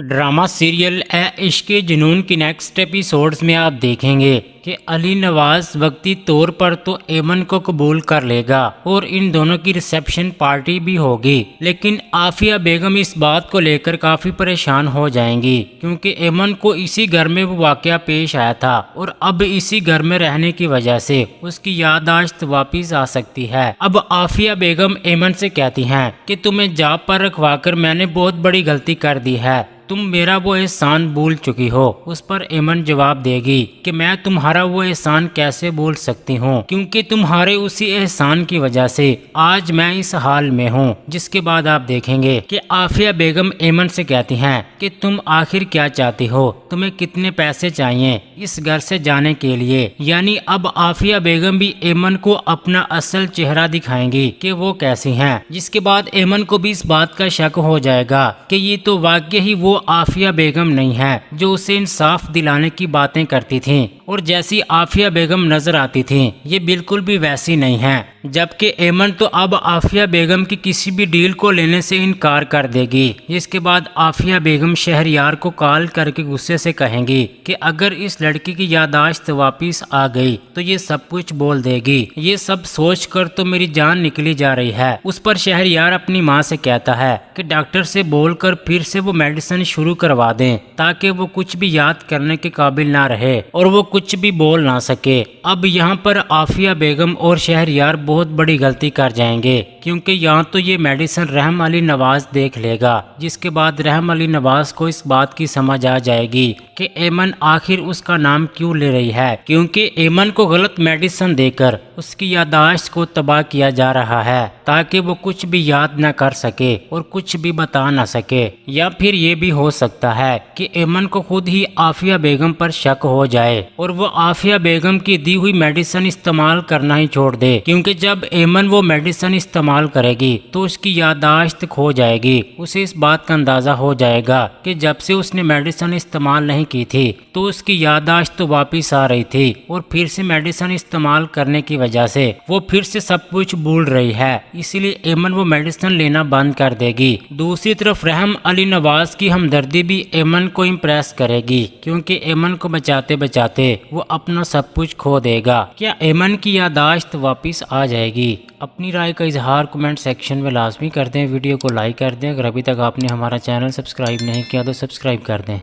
Drama serial ए इश्क जुनून की नेक्स्ट एपिसोड्स में आप देखेंगे कि अली नवाज वक्ती तौर पर तो एमन को कबूल कर लेगा और इन दोनों की रिसेप्शन पार्टी भी होगी, लेकिन आफिया बेगम इस बात को लेकर काफ़ी परेशान हो जाएंगी क्योंकि एमन को इसी घर में वो वाकया पेश आया था और अब इसी घर में रहने की वजह से उसकी याददाश्त वापस आ सकती है। अब आफिया बेगम एमन से कहती हैं कि तुम्हें जॉब पर रखवाकर मैंने बहुत बड़ी गलती कर दी है, तुम मेरा वो एहसान भूल चुकी हो। उस पर एमन जवाब देगी कि मैं तुम्हारा वो एहसान कैसे भूल सकती हूँ, क्योंकि तुम्हारे उसी एहसान की वजह से आज मैं इस हाल में हूँ। जिसके बाद आप देखेंगे कि आफिया बेगम एमन से कहती हैं कि तुम आखिर क्या चाहती हो, तुम्हें कितने पैसे चाहिए इस घर से जाने के लिए। यानी अब आफिया बेगम भी एमन को अपना असल चेहरा दिखाएंगी कि वो कैसी हैं। जिसके बाद एमन को भी इस बात का शक हो जाएगा कि ये तो वाकई ही वो आफिया बेगम नहीं है जो उसे इंसाफ दिलाने की बातें करती थीं, और जैसी आफिया बेगम नजर आती थीं ये बिल्कुल भी वैसी नहीं है। जबकि एमन तो अब आफिया बेगम की किसी भी डील को लेने से इनकार कर देगी। इसके बाद आफिया बेगम शहरयार को कॉल करके गुस्से से कहेंगी कि अगर इस लड़की की याददाश्त वापस आ गई तो ये सब कुछ बोल देगी। ये सब सोच कर तो मेरी जान निकली जा रही है। उस पर शहरयार अपनी माँ से कहता है कि डॉक्टर से बोलकर फिर से वो मेडिसिन शुरू करवा दें ताकि वो कुछ भी याद करने के काबिल ना रहे और वो कुछ भी बोल ना सके। अब यहाँ पर आफिया बेगम और शहरयार बहुत बड़ी गलती कर जाएंगे, क्योंकि यहाँ तो ये मेडिसिन रहम अली नवाज देख लेगा। जिसके बाद रहम अली नवाज को इस बात की समझ आ जाएगी कि एमन आखिर उसका नाम क्यों ले रही है, क्योंकि एमन को गलत मेडिसिन देकर उसकी याददाश्त को तबाह किया जा रहा है ताकि वो कुछ भी याद न कर सके और कुछ भी बता न सके। या फिर ये भी हो सकता है कि एमन को खुद ही आफिया बेगम पर शक हो जाए और वो आफिया बेगम की दी हुई मेडिसिन इस्तेमाल करना ही छोड़ दे, क्योंकि जब एमन वो मेडिसिन इस्तेमाल करेगी तो उसकी याददाश्त खो जाएगी। उसे इस बात का अंदाजा हो जाएगा कि जब से उसने मेडिसिन इस्तेमाल नहीं की थी तो उसकी याददाश्त तो वापिस आ रही थी और फिर से मेडिसिन इस्तेमाल करने की वजह से वो फिर से सब कुछ भूल रही है। इसीलिए एमन वो मेडिसिन लेना बंद कर देगी। दूसरी तरफ रहम अली नवाज की हमदर्दी भी एमन को इम्प्रेस करेगी, क्योंकि एमन को बचाते बचाते वो अपना सब कुछ खो देगा। क्या एमन की याददाश्त वापस आ जाएगी? अपनी राय का इजहार कमेंट सेक्शन में लाजमी कर दें। वीडियो को लाइक कर दें। अगर अभी तक आपने हमारा चैनल सब्सक्राइब नहीं किया तो सब्सक्राइब कर दें।